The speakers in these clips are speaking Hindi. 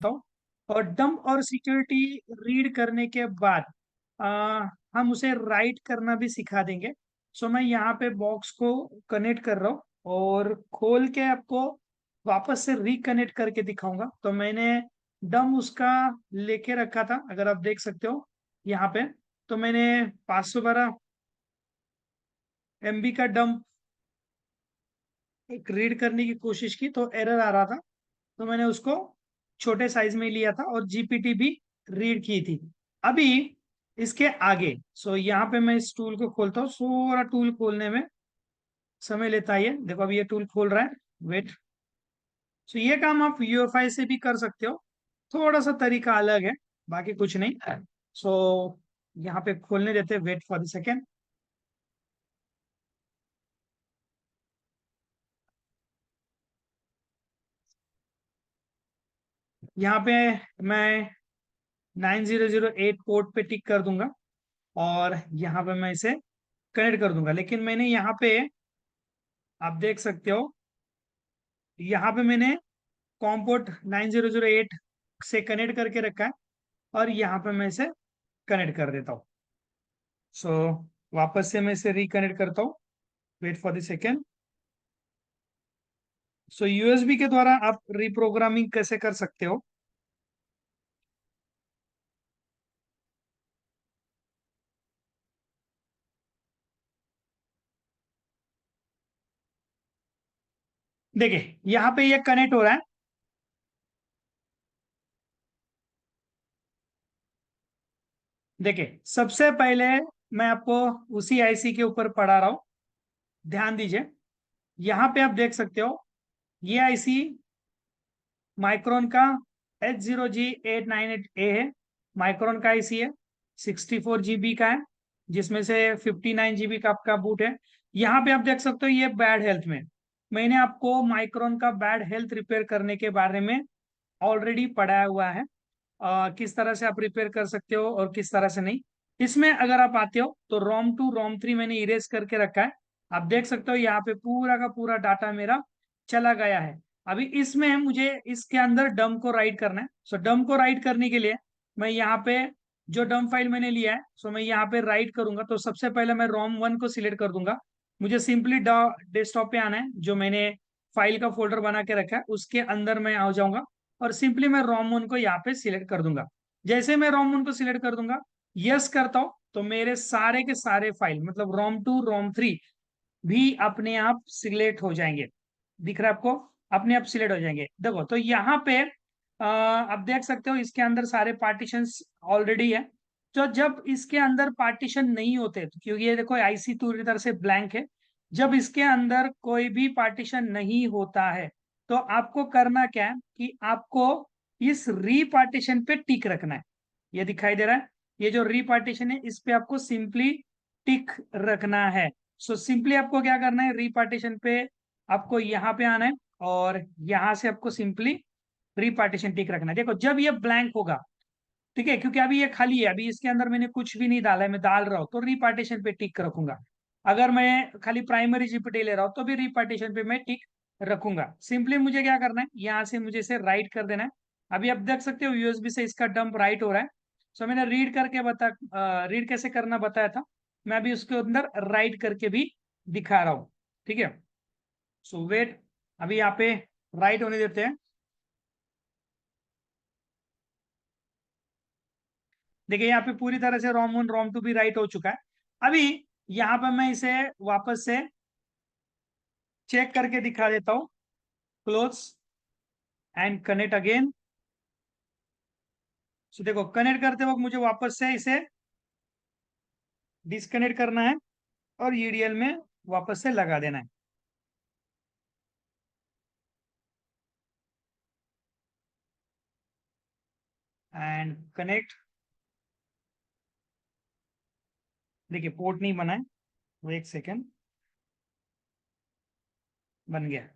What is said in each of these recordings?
देता हूँ। और डंप और सिक्योरिटी रीड करने के बाद हम उसे राइट करना भी सिखा देंगे। सो मैं यहाँ पे बॉक्स को कनेक्ट कर रहा हूँ और खोल के आपको वापस से रिकनेक्ट करके दिखाऊंगा। तो मैंने डम उसका लेके रखा था, अगर आप देख सकते हो यहाँ पे। तो मैंने 512 MB का डंप एक रीड करने की कोशिश की तो एरर आ रहा था। तो मैंने उसको छोटे साइज में लिया था और जीपीटी भी रीड की थी। अभी इसके आगे यहाँ पे मैं इस टूल को खोलता हूँ। थोड़ा टूल खोलने में समय लेता है ये। देखो अभी ये टूल खोल रहा है। वेट। ये काम आप यूएफआई से भी कर सकते हो, थोड़ा सा तरीका अलग है, बाकी कुछ नहीं। सो यहाँ पे खोलने देते हैं। Wait for the second. यहाँ पे मैं 9008 पोर्ट पे टिक कर दूंगा और यहाँ पे मैं इसे कनेक्ट कर दूंगा। लेकिन मैंने यहाँ पे, आप देख सकते हो, यहाँ पे मैंने कॉम पोर्ट 9008 से कनेक्ट करके रखा है और यहाँ पे मैं इसे कनेक्ट कर देता हूँ। सो वापस से मैं इसे रिकनेक्ट करता हूँ। Wait for the second. USB के द्वारा आप रिप्रोग्रामिंग कैसे कर सकते हो। देखिए यहाँ पे ये कनेक्ट हो रहा है। देखिए सबसे पहले मैं आपको उसी आईसी के ऊपर पढ़ा रहा हूँ, ध्यान दीजिए। यहाँ पे आप देख सकते हो ये आईसी माइक्रोन का H0G898A है। माइक्रोन का आईसी है, 64 GB का है, जिसमें से 59 GB का आपका बूट है। यहाँ पे आप देख सकते हो ये बैड हेल्थ में। मैंने आपको माइक्रोन का बैड हेल्थ रिपेयर करने के बारे में ऑलरेडी पढ़ाया हुआ है। किस तरह से आप रिपेयर कर सकते हो और किस तरह से नहीं। इसमें अगर आप आते हो तो रोम 2 रोम 3 मैंने इरेज करके रखा है। आप देख सकते हो यहाँ पे पूरा का पूरा डाटा मेरा चला गया है। अभी इसमें मुझे इसके अंदर डम को राइट करना है। डम को राइट करने के लिए मैं यहाँ पे जो डम फाइल मैंने लिया है, मैं यहाँ पे राइट करूंगा। तो सबसे पहले मैं रोम 1 को सिलेक्ट कर दूंगा। मुझे सिंपली डेस्कटॉप पे आना है, जो मैंने फाइल का फोल्डर बना के रखा है उसके अंदर मैं आ जाऊंगा और सिंपली मैं रोम 1 को यहाँ पे सिलेक्ट कर दूंगा। जैसे मैं रोम 1 को सिलेक्ट कर दूंगा, यस करता हूं, तो मेरे सारे के सारे फाइल मतलब रोम 2 रोम 3 भी अपने आप सिलेक्ट हो जाएंगे। दिख रहा है आपको, अपने आप सिलेक्ट हो जाएंगे। देखो तो यहाँ पे आप देख सकते हो इसके अंदर सारे पार्टीशंस ऑलरेडी है। तो जब इसके अंदर पार्टीशन नहीं होते, तो क्योंकि ये देखो आईसी पूरी तरह से ब्लैंक है, जब इसके अंदर कोई भी पार्टीशन नहीं होता है तो आपको करना क्या है कि आपको इस रीपार्टीशन पे टिक रखना है। ये दिखाई दे रहा है, ये जो रीपार्टीशन है इस पे आपको सिंपली टिक रखना है। सिंपली आपको क्या करना है, रीपार्टीशन पे आपको यहाँ पे आना है और यहाँ से आपको सिंपली रीपार्टीशन टिक रखना है। देखो जब ये ब्लैंक होगा, ठीक है, क्योंकि अभी ये खाली है, अभी इसके अंदर मैंने कुछ भी नहीं डाला है, मैं डाल रहा हूँ तो रिपार्टीशन पे टिक रखूंगा। अगर मैं खाली प्राइमरी जीपीटी ले रहा हूँ तो भी रिपार्टीशन पे मैं टिक रखूंगा। सिंपली मुझे क्या करना है, यहाँ से मुझे इसे राइट कर देना है। अभी आप देख सकते हो यूएसबी से इसका डंप राइट हो रहा है। मैंने रीड करके रीड कैसे करना बताया था, मैं अभी उसके अंदर राइट करके भी दिखा रहा हूँ। ठीक है। वेट, अभी यहाँ पे राइट होने देते हैं। देखिए यहाँ पे पूरी तरह से रोम 1 रोम 2 भी राइट हो चुका है। अभी यहाँ पे मैं इसे वापस से चेक करके दिखा देता हूँ। Close and connect again. देखो कनेक्ट करते वक्त मुझे वापस से इसे डिस्कनेक्ट करना है और ईडीएल में वापस से लगा देना है। And connect. देखिए पोर्ट नहीं बना है, वो एक सेकेंड, बन गया।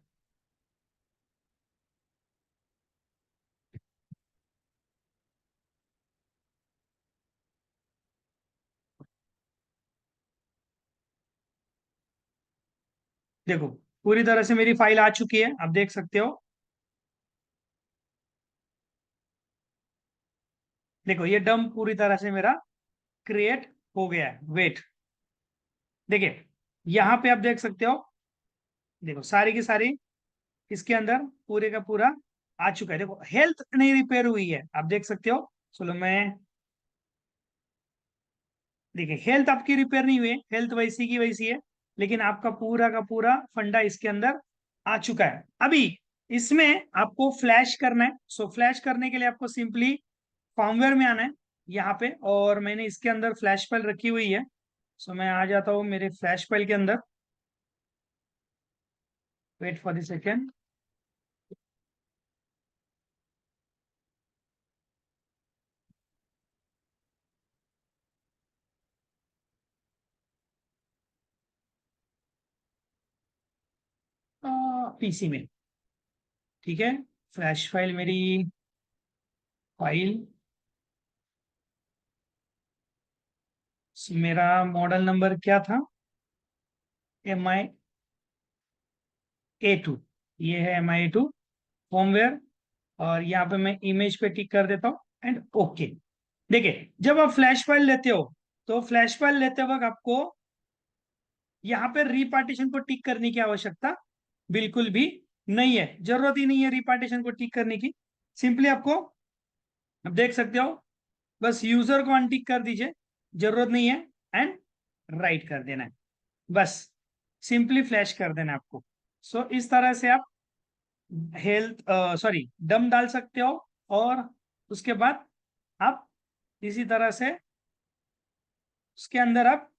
देखो पूरी तरह से मेरी फाइल आ चुकी है, आप देख सकते हो। देखो ये डम पूरी तरह से मेरा क्रिएट हो गया है। वेट, देखिए यहाँ पे आप देख सकते हो, देखो सारी की सारी इसके अंदर पूरे का पूरा आ चुका है। देखो हेल्थ नहीं रिपेयर हुई है, आप देख सकते हो। चलो मैं, देखिए हेल्थ आपकी रिपेयर नहीं हुई है, हेल्थ वैसी की वैसी है, लेकिन आपका पूरा का पूरा फंडा इसके अंदर आ चुका है। अभी इसमें आपको फ्लैश करना है। सो फ्लैश करने के लिए आपको सिंपली फॉर्मवेयर में आना है यहाँ पे, और मैंने इसके अंदर फ्लैश फाइल रखी हुई है। सो मैं आ जाता हूँ मेरे फ्लैश फाइल के अंदर। Wait for the second. PC में, ठीक है। फ्लैश फाइल मेरी फाइल, मेरा मॉडल नंबर क्या था, MI A2, ये है MI A2 फॉर्मवेयर। और यहाँ पे मैं इमेज पे टिक कर देता हूँ एंड ओके। देखिए जब आप फ्लैश फाइल लेते हो, तो फ्लैश फाइल लेते वक्त आपको यहाँ पे रिपार्टीशन को टिक करने की आवश्यकता बिल्कुल भी नहीं है, जरूरत ही नहीं है रिपार्टीशन को टिक करने की। सिंपली आपको, आप देख सकते हो, बस यूजर को अनटिक कर दीजिए, जरूरत नहीं है, एंड राइट कर देना है, बस सिंपली फ्लैश कर देना है आपको। सो इस तरह से आप हेल्थ, सॉरी, दम डाल सकते हो। और उसके बाद आप इसी तरह से उसके अंदर आप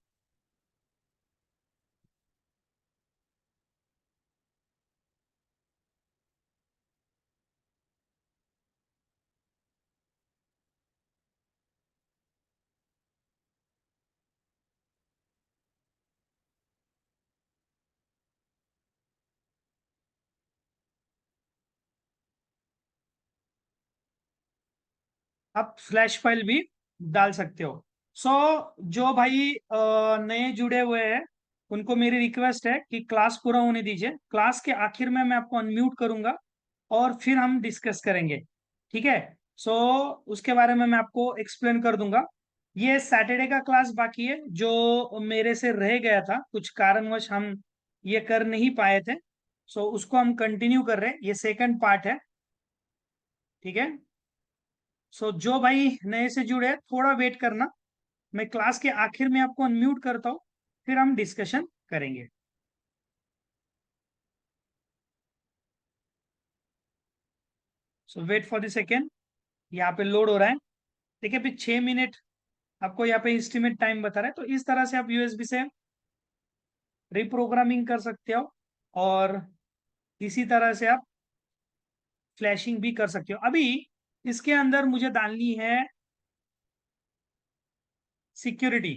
फ्लैश फाइल भी डाल सकते हो। सो जो भाई नए जुड़े हुए हैं, उनको मेरी रिक्वेस्ट है कि क्लास पूरा होने दीजिए, क्लास के आखिर में मैं आपको अनम्यूट करूंगा और फिर हम डिस्कस करेंगे, ठीक है। सो उसके बारे में मैं आपको एक्सप्लेन कर दूंगा। ये सैटरडे का क्लास बाकी है, जो मेरे से रह गया था, कुछ कारणवश हम ये कर नहीं पाए थे। सो उसको हम कंटिन्यू कर रहे हैं, ये सेकंड पार्ट है, ठीक है। सो जो भाई नए से जुड़े हैं, थोड़ा वेट करना, मैं क्लास के आखिर में आपको अनम्यूट करता हूँ, फिर हम डिस्कशन करेंगे। सो वेट फॉर द सेकेंड, यहाँ पे लोड हो रहा है। देखिए अभी 6 मिनट आपको यहाँ पे एस्टिमेट टाइम बता रहा है, तो इस तरह से आप यूएसबी से रिप्रोग्रामिंग कर सकते हो, और इसी तरह से आप फ्लैशिंग भी कर सकते हो। अभी इसके अंदर मुझे डालनी है सिक्योरिटी।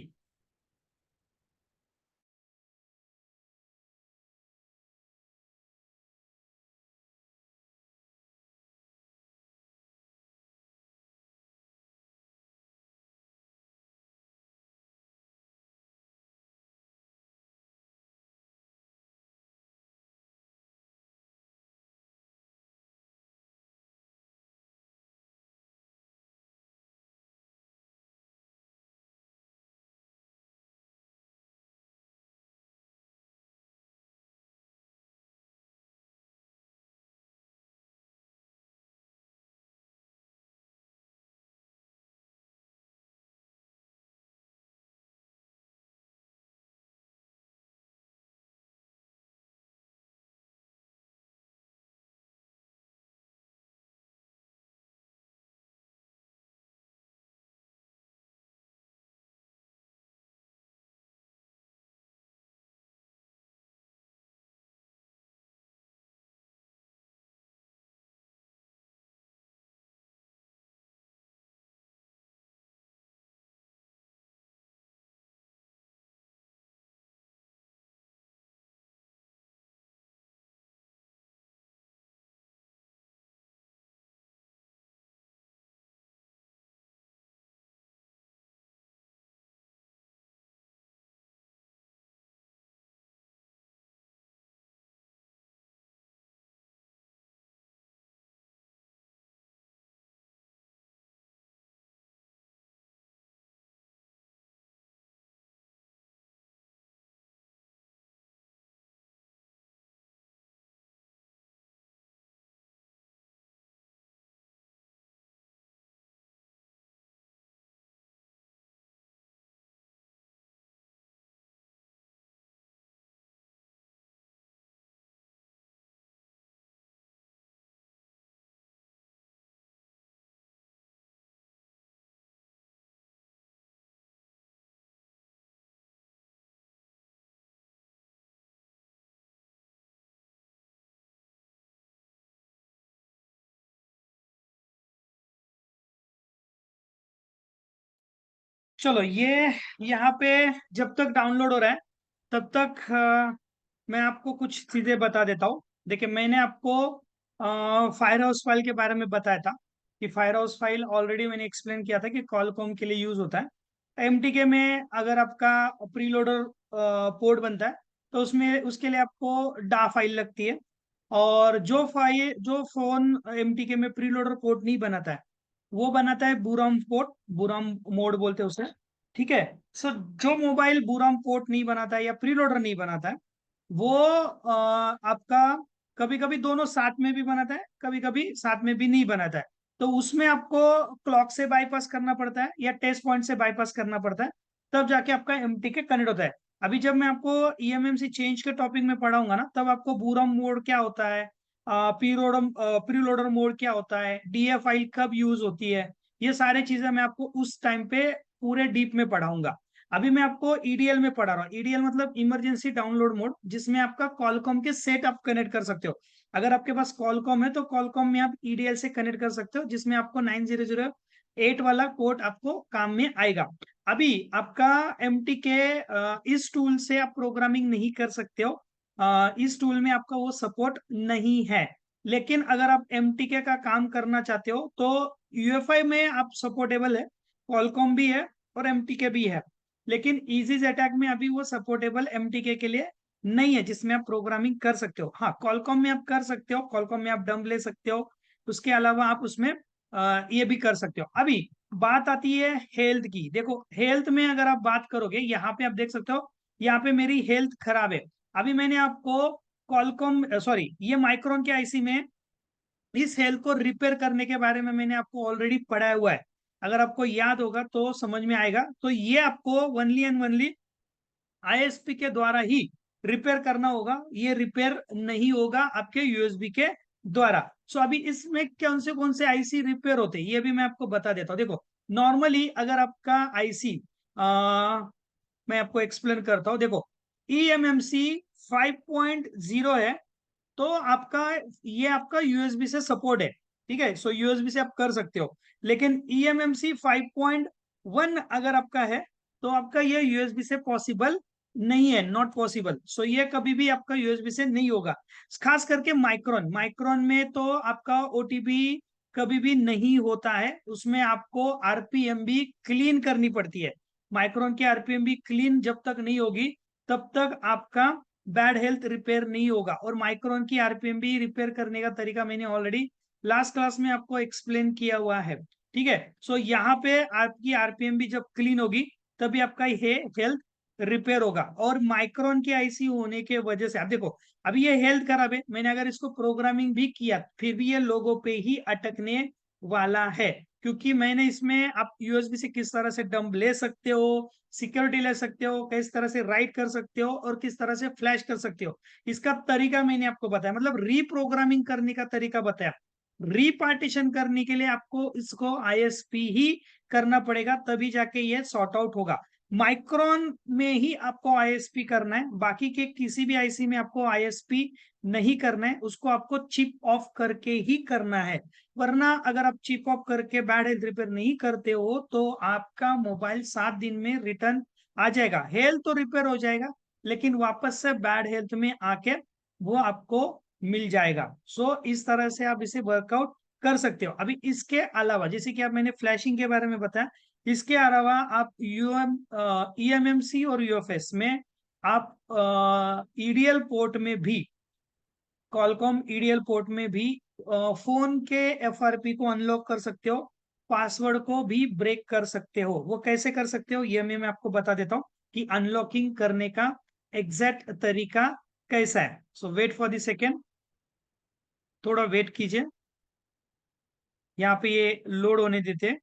चलो ये यहाँ पे जब तक डाउनलोड हो रहा है तब तक मैं आपको कुछ चीजें बता देता हूँ। देखिए मैंने आपको फायर हाउस फाइल के बारे में बताया था कि फायर हाउस फाइल ऑलरेडी मैंने एक्सप्लेन किया था कि कॉलकॉम के लिए यूज होता है। एमटीके में अगर आपका प्रीलोडर पोर्ट बनता है तो उसमें उसके लिए आपको डा फाइल लगती है। और जो फोन एमटीके में प्रीलोडर पोर्ट नहीं बनाता है वो बनाता है बूराम पोर्ट, बूराम मोड बोलते हैं उसे। ठीक है। सो जो मोबाइल बूराम पोर्ट नहीं बनाता है या प्रीलोडर नहीं बनाता है वो आपका कभी कभी दोनों साथ में भी बनाता है, कभी कभी साथ में भी नहीं बनाता है। तो उसमें आपको क्लॉक से बाईपास करना पड़ता है या टेस्ट पॉइंट से बाईपास करना पड़ता है, तब जाके आपका एमटीके कनेक्ट होता है। अभी जब मैं आपको ईएमएमसी चेंज के टॉपिक में पढ़ाऊंगा ना तब आपको बूराम मोड क्या होता है, प्रीलोडर मोड क्या होता है, डीएफ फाइल कब यूज होती है, ये सारी चीजें मैं आपको उस टाइम पे पूरे डीप में पढ़ाऊंगा। अभी मैं आपको ईडीएल में पढ़ा रहा हूँ। ईडीएल मतलब इमरजेंसी डाउनलोड मोड, जिसमें आपका कॉलकॉम के सेट आप कनेक्ट कर सकते हो। अगर आपके पास कॉलकॉम है तो कॉलकॉम में आप ईडीएल से कनेक्ट कर सकते हो, जिसमें आपको 9008 वाला पोर्ट आपको काम में आएगा। अभी आपका एमटी के इस टूल से आप प्रोग्रामिंग नहीं कर सकते हो। इस टूल में आपका वो सपोर्ट नहीं है। लेकिन अगर आप एमटीके का काम करना चाहते हो तो यूएफआई में आप सपोर्टेबल है, कॉलकॉम भी है और एमटीके भी है। लेकिन इजी अटैक में अभी वो सपोर्टेबल एमटीके के लिए नहीं है, जिसमें आप प्रोग्रामिंग कर सकते हो। हाँ कॉलकॉम में आप कर सकते हो, कॉलकॉम में आप डंप ले सकते हो। उसके अलावा आप उसमें ये भी कर सकते हो। अभी बात आती है हेल्थ की। देखो हेल्थ में अगर आप बात करोगे, यहाँ पे आप देख सकते हो, यहाँ पे मेरी हेल्थ खराब है। अभी मैंने आपको कॉलकॉम सॉरी ये माइक्रोन के आईसी में इस हेल्थ को रिपेयर करने के बारे में मैंने आपको ऑलरेडी पढ़ाया हुआ है। अगर आपको याद होगा तो समझ में आएगा। तो ये आपको वनली एंड वनली आईएसपी के द्वारा ही रिपेयर करना होगा, ये रिपेयर नहीं होगा आपके यूएसबी के द्वारा। सो अभी इसमें कौन से आईसी रिपेयर होते हैं ये भी मैं आपको बता देता हूँ। देखो नॉर्मली अगर आपका आईसी मैं आपको एक्सप्लेन करता हूँ। देखो ईएमएमसी 5.0 है तो आपका ये आपका यूएसबी से सपोर्ट है। ठीक है, सो यूएसबी से आप कर सकते हो। लेकिन ईएमएमसी 5.1 अगर आपका है तो आपका ये यूएसबी से पॉसिबल नहीं है, नॉट पॉसिबल। सो ये कभी भी आपका यूएसबी से नहीं होगा। खास करके माइक्रोन माइक्रोन में तो आपका ओटीपी कभी भी नहीं होता है, उसमें आपको आरपीएम भी क्लीन करनी पड़ती है। माइक्रोन की आरपीएम भी क्लीन जब तक नहीं होगी तब तक आपका बैड हेल्थ रिपेयर नहीं होगा। और माइक्रोन की आरपीएम भी रिपेयर करने का तरीका मैंने ऑलरेडी लास्ट क्लास में आपको एक्सप्लेन किया हुआ है। ठीक है, सो यहाँ पे आपकी आरपीएम भी जब क्लीन होगी तभी आपका ये हेल्थ रिपेयर होगा। और माइक्रोन की आईसी होने के वजह से आप देखो अभी ये हेल्थ खराब है, मैंने अगर इसको प्रोग्रामिंग भी किया फिर भी ये लोगों पे ही अटकने वाला है। क्योंकि मैंने इसमें आप यूएसबी से किस तरह से डंप ले सकते हो, सिक्योरिटी ले सकते हो, किस तरह से राइट कर सकते हो और किस तरह से फ्लैश कर सकते हो, इसका तरीका मैंने आपको बताया। मतलब रीप्रोग्रामिंग करने का तरीका बताया। रीपार्टीशन करने के लिए आपको इसको आईएसपी ही करना पड़ेगा, तभी जाके ये सॉर्ट आउट होगा। माइक्रोन में ही आपको आईएसपी करना है, बाकी के किसी भी आईसी में आपको आईएसपी नहीं करना है, उसको आपको चिप ऑफ करके ही करना है। वरना अगर आप चिप ऑफ करके बैड हेल्थ रिपेयर नहीं करते हो तो आपका मोबाइल 7 दिन में रिटर्न आ जाएगा। हेल्थ तो रिपेयर हो जाएगा लेकिन वापस से बैड हेल्थ में आके वो आपको मिल जाएगा। सो इस तरह से आप इसे वर्कआउट कर सकते हो। अभी इसके अलावा जैसे कि आप मैंने फ्लैशिंग के बारे में बताया, इसके अलावा आप ईएमएमसी और यूएफएस में आप ईडीएल पोर्ट में भी, कॉलकॉम ईडीएल पोर्ट में भी फोन के एफआरपी को अनलॉक कर सकते हो, पासवर्ड को भी ब्रेक कर सकते हो। वो कैसे कर सकते हो ये मैं आपको बता देता हूँ कि अनलॉकिंग करने का एग्जैक्ट तरीका कैसा है। सो वेट फॉर द सेकेंड, थोड़ा वेट कीजिए, यहाँ पे ये लोड होने देते हैं।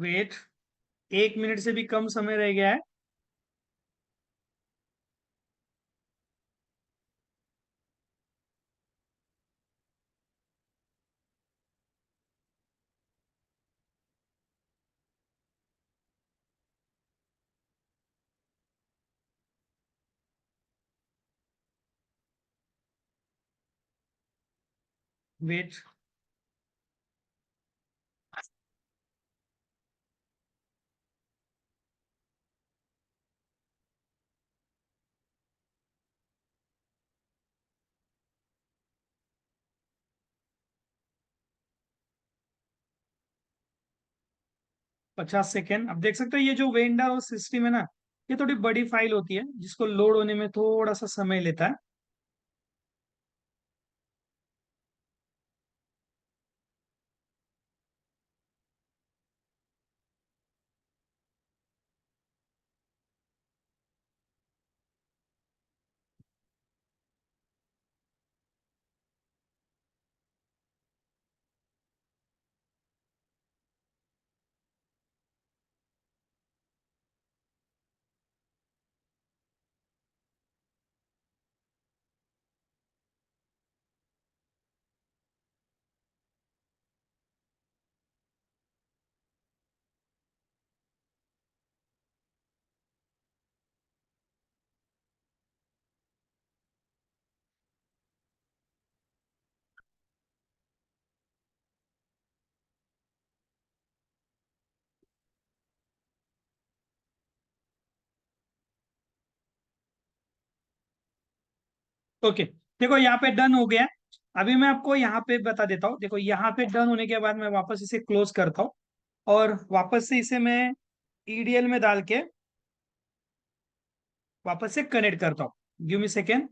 वेट, 1 मिनट से भी कम समय रह गया है। Wait, 50 second. अब देख सकते हो ये जो वेंडर और सिस्टम है ना, ये थोड़ी बड़ी फाइल होती है जिसको लोड होने में थोड़ा सा समय लेता है। ओके, देखो यहाँ पे डन हो गया है। अभी मैं आपको यहाँ पे बता देता हूँ। देखो यहाँ पे डन होने के बाद मैं वापस इसे क्लोज करता हूँ और वापस से इसे मैं ईडीएल में डाल के वापस से कनेक्ट करता हूँ। Give me second.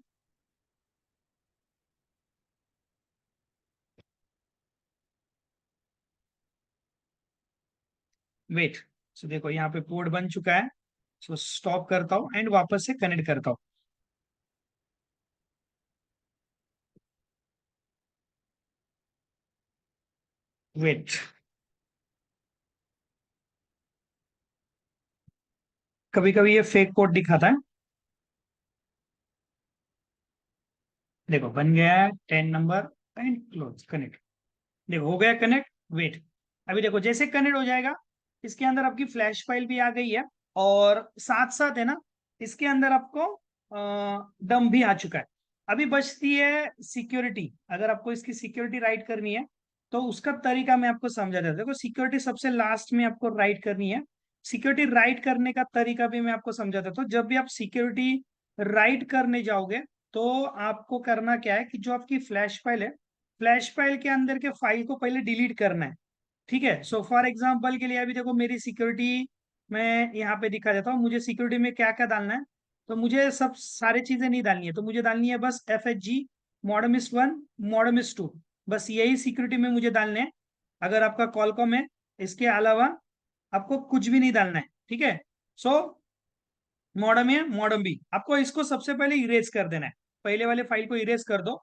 वेट, सो देखो यहाँ पे पोर्ट बन चुका है। सो स्टॉप करता हूँ एंड वापस से कनेक्ट करता हूँ। वेट, कभी कभी ये फेक कोड दिखाता है। देखो बन गया है 10 नंबर एंड क्लोज कनेक्ट। देखो हो गया कनेक्ट। वेट, अभी देखो जैसे कनेक्ट हो जाएगा इसके अंदर आपकी फ्लैश फाइल भी आ गई है और साथ साथ है ना इसके अंदर आपको डम भी आ चुका है। अभी बचती है सिक्योरिटी। अगर आपको इसकी सिक्योरिटी राइट करनी है तो उसका तरीका मैं आपको समझा देता हूं। देखो सिक्योरिटी सबसे लास्ट में आपको राइट करनी है। सिक्योरिटी राइट करने का तरीका भी मैं आपको समझा देता हूँ। जब भी आप सिक्योरिटी राइट करने जाओगे तो आपको करना क्या है कि जो आपकी फ्लैश फाइल है, फ्लैश फाइल के अंदर के फाइल को पहले डिलीट करना है। ठीक है। सो फॉर एग्जांपल के लिए अभी देखो मेरी सिक्योरिटी मैं यहाँ पे दिखा देता हूँ। मुझे सिक्योरिटी में क्या क्या डालना है, तो मुझे सब सारी चीजें नहीं डालनी है। तो मुझे डालनी है बस FHG मॉडमिस्ट 1 मॉडमिस्ट 2, बस यही सिक्योरिटी में मुझे डालने हैं। अगर आपका कॉलकॉम है इसके अलावा आपको कुछ भी नहीं डालना है। ठीक है। सो मॉडम है मॉडम बी, आपको इसको सबसे पहले इरेज कर देना है। पहले वाले फाइल को इरेज कर दो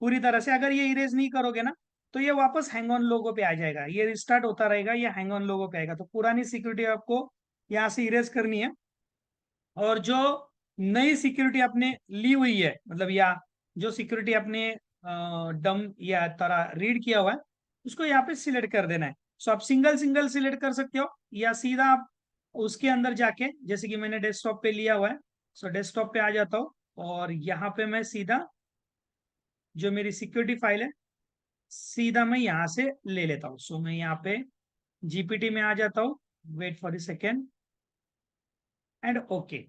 पूरी तरह से। अगर ये इरेज नहीं करोगे ना तो ये वापस हैंग ऑन लोगो पे आ जाएगा। ये रिस्टार्ट होता रहेगा, ये हैंग ऑन लोगो पे आएगा। तो पुरानी सिक्योरिटी आपको यहाँ से इरेज करनी है और जो नई सिक्योरिटी आपने ली हुई है, मतलब या जो सिक्योरिटी आपने डम या तरह रीड किया हुआ है उसको यहाँ पे सिलेक्ट कर देना है। सो आप सिंगल सिंगल सिलेक्ट कर सकते हो या सीधा आप उसके अंदर जाके, जैसे कि मैंने डेस्कटॉप पे लिया हुआ है, सो डेस्कटॉप पे आ जाता हूँ और यहाँ पे मैं सीधा जो मेरी सिक्योरिटी फाइल है सीधा मैं यहाँ से ले लेता हूँ। सो मैं यहाँ पे जीपीटी में आ जाता हूँ। Wait for a second and okay.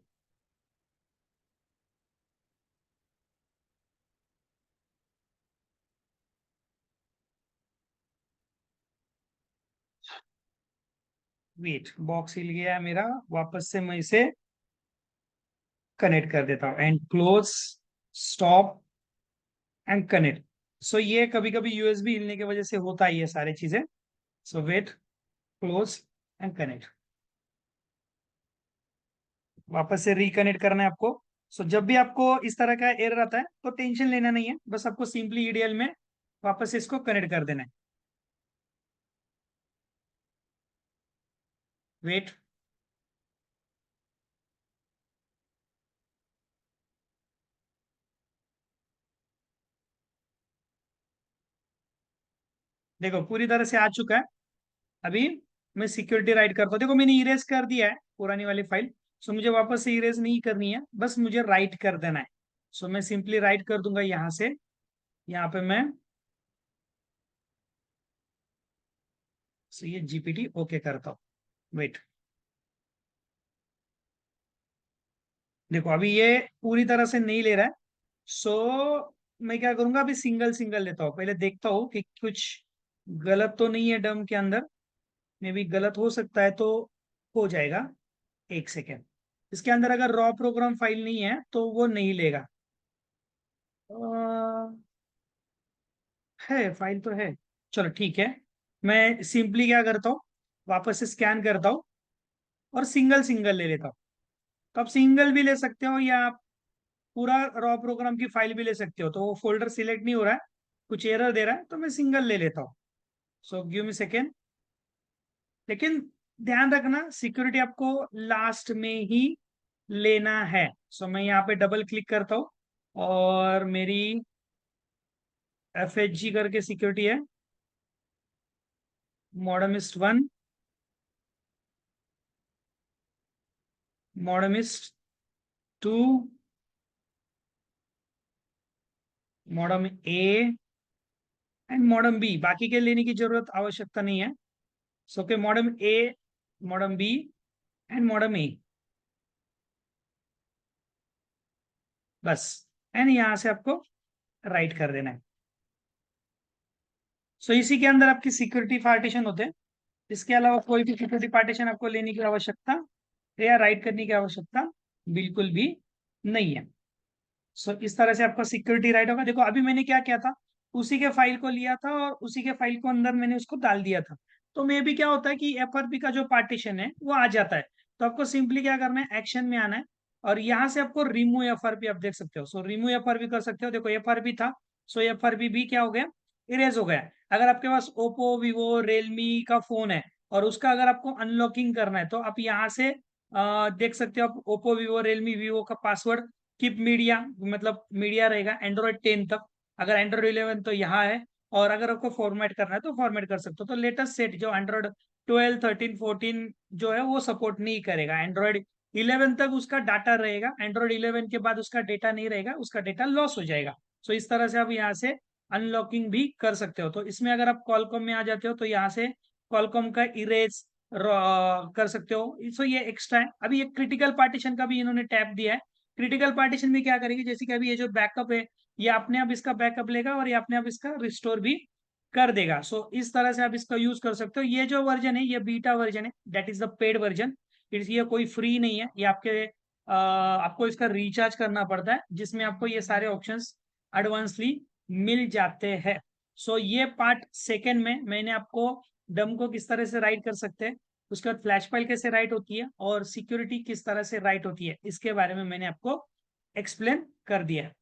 Wait, box हिल गया है मेरा। वापस से मैं इसे कनेक्ट कर देता हूँ and close, stop and connect. So ये कभी कभी यूएसबी हिलने की वजह से होता ही है सारी चीजें। सो वेट, क्लोज एंड कनेक्ट। वापस से रिकनेक्ट करना है आपको। सो जब भी आपको इस तरह का एरर आता है तो टेंशन लेना नहीं है, बस आपको सिंपली ईडीएल में वापस से इसको कनेक्ट कर देना है। वेट, देखो पूरी तरह से आ चुका है। अभी मैं सिक्योरिटी राइट करता हूँ, देखो मैंने इरेज कर दिया है पुरानी वाली फाइल। सो मुझे वापस से इरेज नहीं करनी है, बस मुझे राइट कर देना है। सो मैं सिंपली राइट कर दूंगा यहाँ से, यहाँ पे मैं ये जीपीटी ओके करता हूँ। वेट, देखो अभी ये पूरी तरह से नहीं ले रहा है। सो मैं क्या करूंगा, अभी सिंगल सिंगल लेता हूँ, पहले देखता हूँ कि कुछ गलत तो नहीं है डम के अंदर। मे भी गलत हो सकता है, तो हो जाएगा। एक सेकेंड, इसके अंदर अगर रॉ प्रोग्राम फाइल नहीं है तो वो नहीं लेगा। है, फाइल तो है। चलो ठीक है, मैं सिंपली क्या करता हूँ, वापस से स्कैन करता हूँ और सिंगल सिंगल ले लेता हूँ। तो आप सिंगल भी ले सकते हो या आप पूरा रॉ प्रोग्राम की फाइल भी ले सकते हो। तो वो फोल्डर सिलेक्ट नहीं हो रहा है, कुछ एरर दे रहा है, तो मैं सिंगल ले लेता हूँ। So give me second. लेकिन ध्यान रखना, सिक्योरिटी आपको लास्ट में ही लेना है। सो मैं यहाँ पे डबल क्लिक करता हूँ और मेरी FHG करके सिक्योरिटी है, मॉडर्मिस्ट 1, मॉडर्मिस्ट 2, modem A and modem B. बाकी के लेने की जरूरत आवश्यकता नहीं है। सो के modem A, modem B and modem A, बस। एंड यहाँ से आपको राइट कर देना है। सो इसी के अंदर आपकी सिक्योरिटी पार्टीशन होते हैं। इसके अलावा कोई भी सिक्योरिटी पार्टीशन आपको लेने की आवश्यकता या राइट करने की आवश्यकता बिल्कुल भी नहीं है। सो इस तरह से आपका सिक्योरिटी राइट होगा। देखो अभी मैंने क्या किया था, उसी के फाइल को लिया था और उसी के फाइल को अंदर मैंने उसको डाल दिया था। तो मे भी क्या होता है कि FRP का जो पार्टीशन है वो आ जाता है। तो आपको सिंपली क्या करना है, एक्शन में आना है और यहाँ से आपको रिमूव FRP आप देख सकते हो। सो रिमूव FRP कर सकते हो। देखो FRP था, सो FRP भी क्या हो गया, इरेज हो गया। अगर आपके पास ओप्पो, विवो, रियलमी का फोन है और उसका अगर आपको अनलॉकिंग करना है, तो आप यहाँ से देख सकते हो। आप ओप्पो, विवो, रियलमी, विवो का पासवर्ड कीप मीडिया, मतलब मीडिया रहेगा एंड्रॉइड 10 तक। अगर एंड्रॉइड 11 तो यहाँ है। और अगर आपको फॉर्मेट करना है तो फॉर्मेट कर सकते हो। तो लेटेस्ट सेट जो एंड्रॉइड 12, 13, 14 जो है वो सपोर्ट नहीं करेगा। एंड्रॉइड 11 तक उसका डाटा रहेगा, एंड्रॉइड 11 के बाद उसका डेटा नहीं रहेगा, उसका डेटा लॉस हो जाएगा। सो इस तरह से आप यहाँ से अनलॉकिंग भी कर सकते हो। तो इसमें अगर आप कॉलकॉम में आ जाते हो तो यहाँ से कॉलकॉम का इरेज कर सकते हो। सो ये एक्स्ट्रा है। अभी ये क्रिटिकल पार्टीशन का भी इन्होंने टैब दिया है। क्रिटिकल पार्टीशन में क्या करेगी, जैसे कि अभी ये जो बैकअप है, ये अपने आप इसका बैकअप लेगा और ये अपने आप इसका रिस्टोर भी कर देगा। सो इस तरह से आप इसका यूज कर सकते हो। ये जो वर्जन है ये बीटा वर्जन है, that is the paid version. ये कोई फ्री नहीं है, ये आपको इसका रिचार्ज करना पड़ता है, जिसमें आपको ये सारे ऑप्शंस एडवांसली मिल जाते हैं। सो ये पार्ट सेकेंड में मैंने आपको डम को किस तरह से राइट कर सकते हैं, उसके बाद फ्लैश फाइल कैसे राइट होती है और सिक्योरिटी किस तरह से राइट होती है, इसके बारे में मैंने आपको एक्सप्लेन कर दिया है।